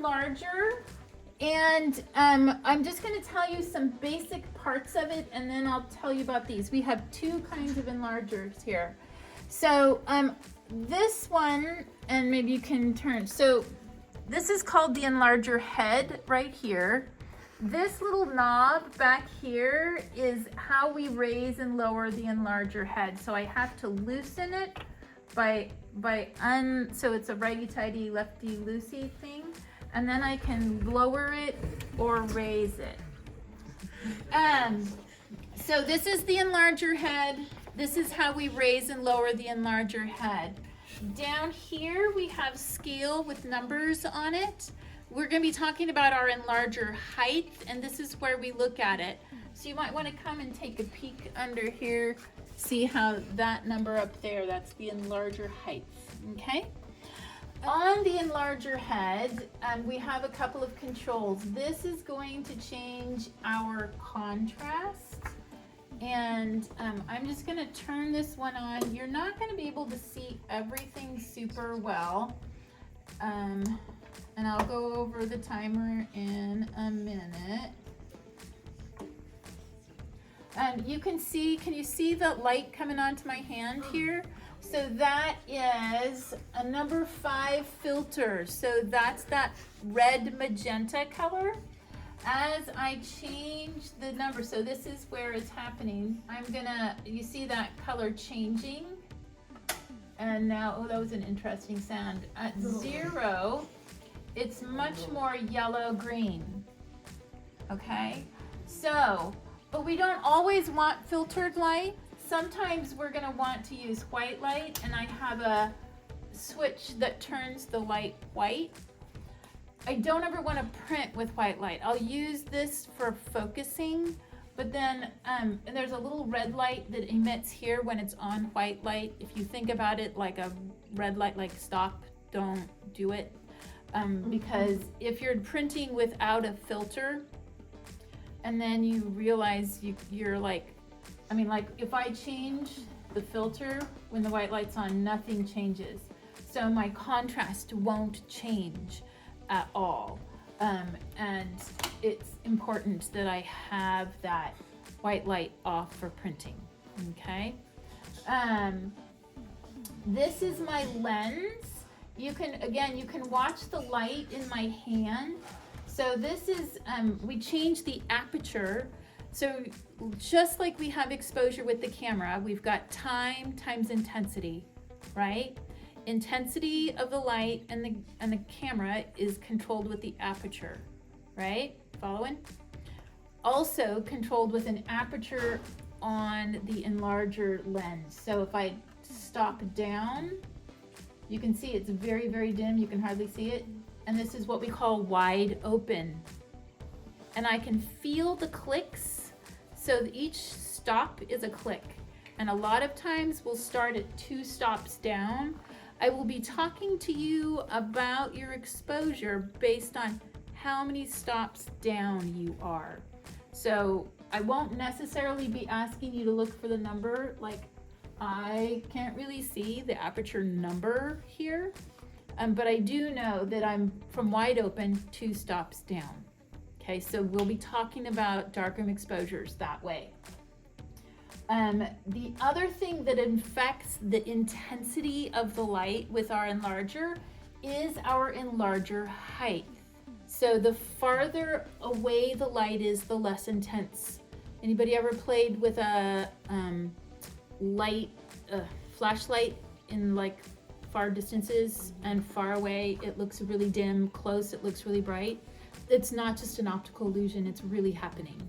enlarger, and I'm just going to tell you some basic parts of it, and then I'll tell you about these. We have two kinds of enlargers here. So this one, and maybe you can turn, so this is called the enlarger head right here. This little knob back here is how we raise and lower the enlarger head. So I have to loosen it so it's a righty-tighty, lefty-loosey thing, and then I can lower it or raise it. So this is the enlarger head. This is how we raise and lower the enlarger head. Down here we have scale with numbers on it. We're going to be talking about our enlarger height, and this is where we look at it. So you might want to come and take a peek under here, see how that number up there, that's the enlarger height, okay? On the enlarger head, we have a couple of controls. This is going to change our contrast. And I'm just going to turn this one on. You're not going to be able to see everything super well. And I'll go over the timer in a minute. You can you see the light coming onto my hand here? So that is a number 5 filter. So that's that red magenta color. As I change the number, so this is where it's happening, you see that color changing? And now, oh, that was an interesting sound. At 0, it's much more yellow-green, okay? So, but we don't always want filtered light. Sometimes we're gonna want to use white light, and I have a switch that turns the light white. I don't ever want to print with white light. I'll use this for focusing, but then and there's a little red light that emits here when it's on white light. If you think about it like a red light, like stop, don't do it. Because if you're printing without a filter, and then you realize you're like, like if I change the filter when the white light's on, nothing changes. So my contrast won't change at all, and it's important that I have that white light off for printing, okay? This is my lens. You can watch the light in my hand. So this is, we changed the aperture. So just like we have exposure with the camera, we've got time times intensity, right? Intensity of the light and the camera is controlled with the aperture, right? Following? Also controlled with an aperture on the enlarger lens. So if I stop down, you can see it's very, very dim. You can hardly see it. And this is what we call wide open. And I can feel the clicks. So each stop is a click. And a lot of times we'll start at 2 stops down. I will be talking to you about your exposure based on how many stops down you are. So I won't necessarily be asking you to look for the number, like I can't really see the aperture number here, but I do know that I'm from wide open 2 stops down. Okay, so we'll be talking about darkroom exposures that way. The other thing that affects the intensity of the light with our enlarger is our enlarger height. So the farther away the light is, the less intense. Anybody ever played with a flashlight in like far distances, and far away it looks really dim, close it looks really bright? It's not just an optical illusion, it's really happening.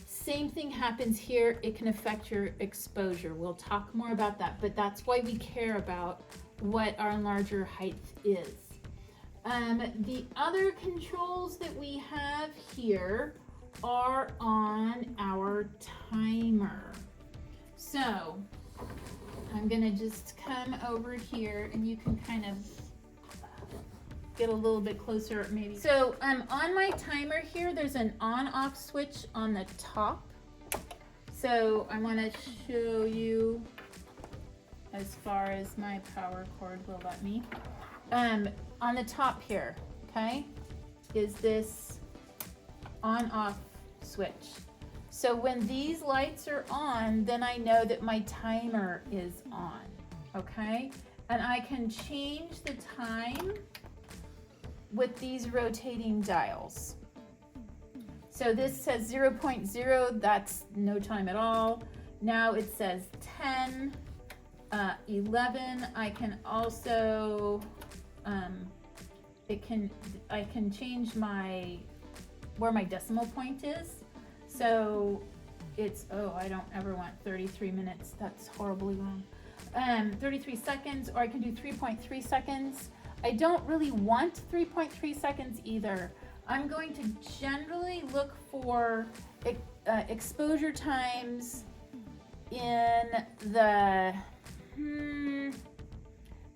Same thing happens here. It can affect your exposure. We'll talk more about that, but that's why we care about what our enlarger height is. The other controls that we have here are on our timer. So I'm gonna just come over here and you can kind of get a little bit closer maybe. So on my timer here, there's an on-off switch on the top. So I want to show you as far as my power cord will let me. On the top here, okay? is this on-off switch. So when these lights are on, then I know that my timer is on, okay? And I can change the time with these rotating dials. So this says 0.0, that's no time at all. Now it says 10, 11. I can also, I can change where my decimal point is. So it's, I don't ever want 33 minutes. That's horribly wrong. 33 seconds, or I can do 3.3 seconds. I don't really want 3.3 seconds either. I'm going to generally look for exposure times in the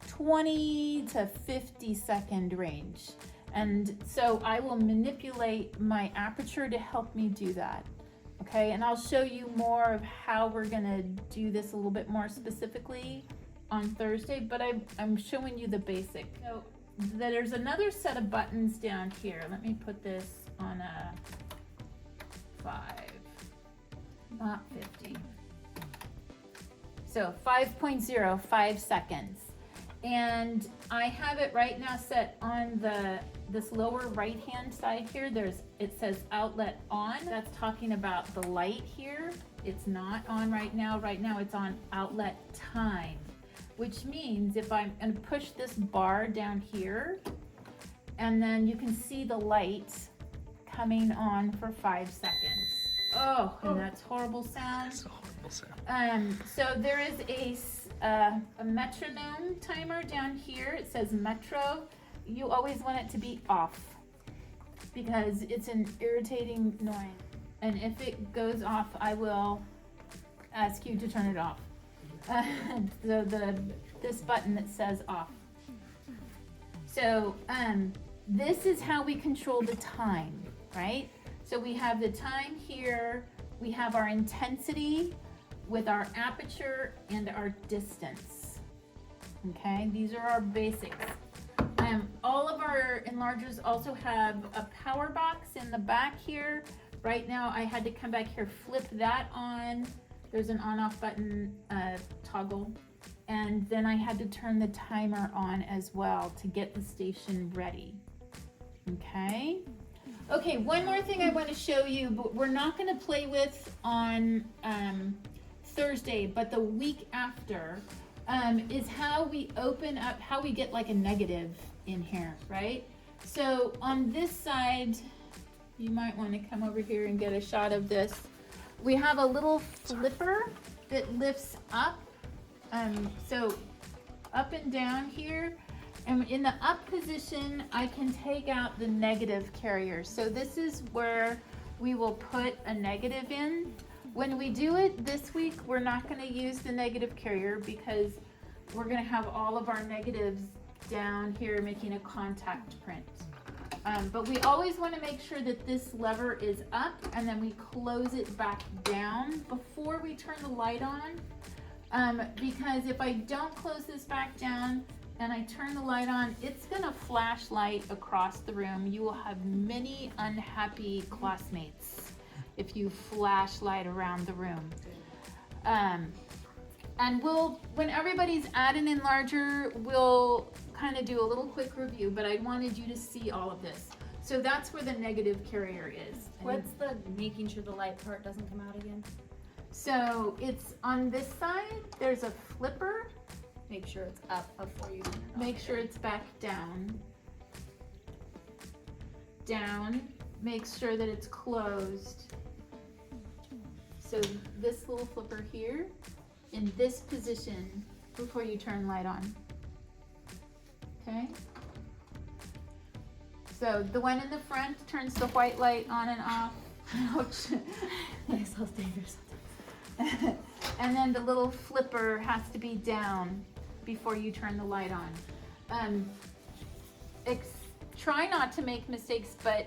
20 to 50 second range. And so I will manipulate my aperture to help me do that. Okay, and I'll show you more of how we're gonna do this a little bit more specifically on Thursday, but I'm showing you the basic. So there's another set of buttons down here. Let me put this on a 5, not 50. So 5.0, 5 seconds. And I have it right now set on this lower right hand side here. It says outlet on. That's talking about the light here. It's not on right now. Right now it's on outlet time, which means if I'm going to push this bar down here, and then you can see the light coming on for 5 seconds. Oh, and that's horrible sound. That's a horrible sound. So there is a metronome timer down here. It says metro. You always want it to be off because it's an irritating noise. And if it goes off, I will ask you to turn it off. This button that says off. So this is how we control the time, right? So we have the time here, we have our intensity with our aperture and our distance. Okay, these are our basics. All of our enlargers also have a power box in the back here. Right now I had to come back here, flip that on. There's an on-off button toggle. And then I had to turn the timer on as well to get the station ready. Okay. Okay, one more thing I want to show you, but we're not going to play with on Thursday, but the week after is how we open up, how we get like a negative in here, right? So on this side, you might want to come over here and get a shot of this. We have a little flipper that lifts up, so up and down here. And in the up position, I can take out the negative carrier. So this is where we will put a negative in. When we do it this week, we're not going to use the negative carrier because we're going to have all of our negatives down here making a contact print. But we always want to make sure that this lever is up and then we close it back down before we turn the light on. Because if I don't close this back down, and I turn the light on, it's gonna flash light across the room. You will have many unhappy classmates if you flash light around the room. And when everybody's at an enlarger, we'll kind of do a little quick review, but I wanted you to see all of this. So that's where the negative carrier is. What's the making sure the light part doesn't come out again? So it's on this side, there's a flipper. Make sure it's up before you turn it on. Make sure it's back down. Down. Make sure that it's closed. So this little flipper here, in this position, before you turn light on. Okay? So the one in the front turns the white light on and off. Ouch. Nice little fingers. And then the little flipper has to be down before you turn the light on. Try not to make mistakes, but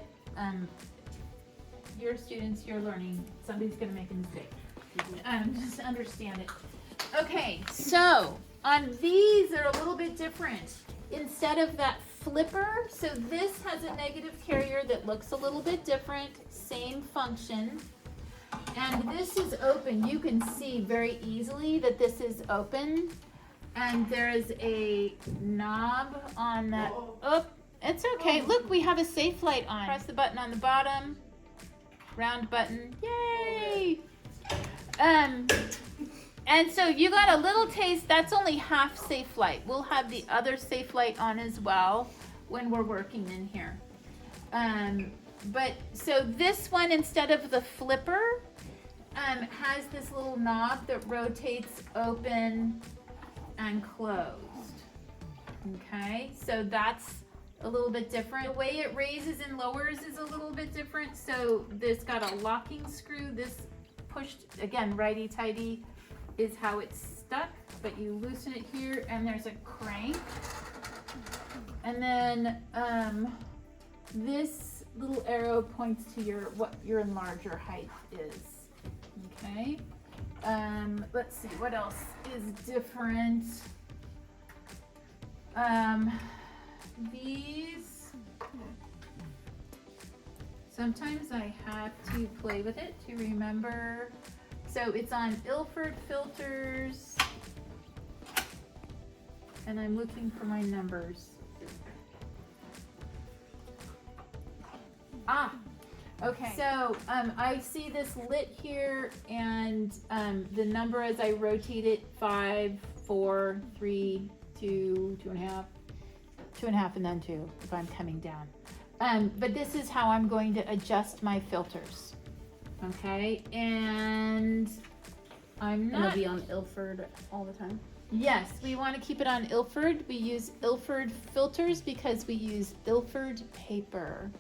you're students, you're learning. Somebody's gonna make a mistake. Just understand it. Okay, so on these, they're a little bit different. Instead of that flipper, so this has a negative carrier that looks a little bit different, same function. And this is open. You can see very easily that this is open. And there is a knob on the, oh, it's okay. Look, we have a safe light on. Press the button on the bottom, round button, yay! And so you got a little taste, that's only half safe light. We'll have the other safe light on as well when we're working in here. But so this one, instead of the flipper, has this little knob that rotates open and closed. Okay, so that's a little bit different. The way it raises and lowers is a little bit different. So this got a locking screw. This pushed, again, righty-tighty is how it's stuck, but you loosen it here and there's a crank. And then this little arrow points to what your enlarger height is. Okay. Let's see, what else is different? These, sometimes I have to play with it to remember. So it's on Ilford filters, and I'm looking for my numbers. Okay, so I see this lit here, and the number as I rotate it, 5, 4, 3, 2, 2.5, 2.5, and then 2 if I'm coming down. But this is how I'm going to adjust my filters. Okay, and I'm not. And it'll be on Ilford all the time. Yes, we want to keep it on Ilford. We use Ilford filters because we use Ilford paper.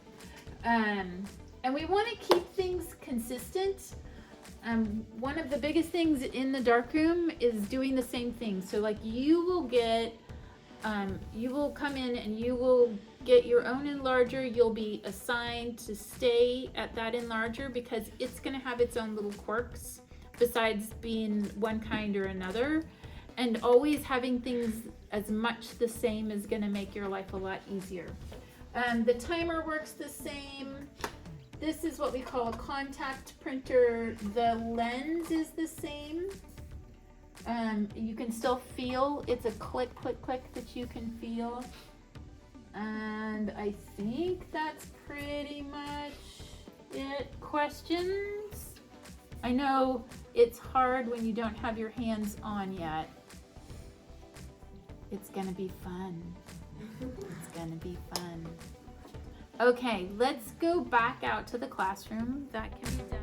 And we want to keep things consistent. One of the biggest things in the darkroom is doing the same thing. So like you will get, you will come in and you will get your own enlarger. You'll be assigned to stay at that enlarger because it's going to have its own little quirks besides being one kind or another. And always having things as much the same is going to make your life a lot easier. The timer works the same. This is what we call a contact printer. The lens is the same. You can still feel, it's a click, click, click that you can feel. And I think that's pretty much it. Questions? I know it's hard when you don't have your hands on yet. It's gonna be fun. It's gonna be fun. Okay, let's go back out to the classroom. That can be done.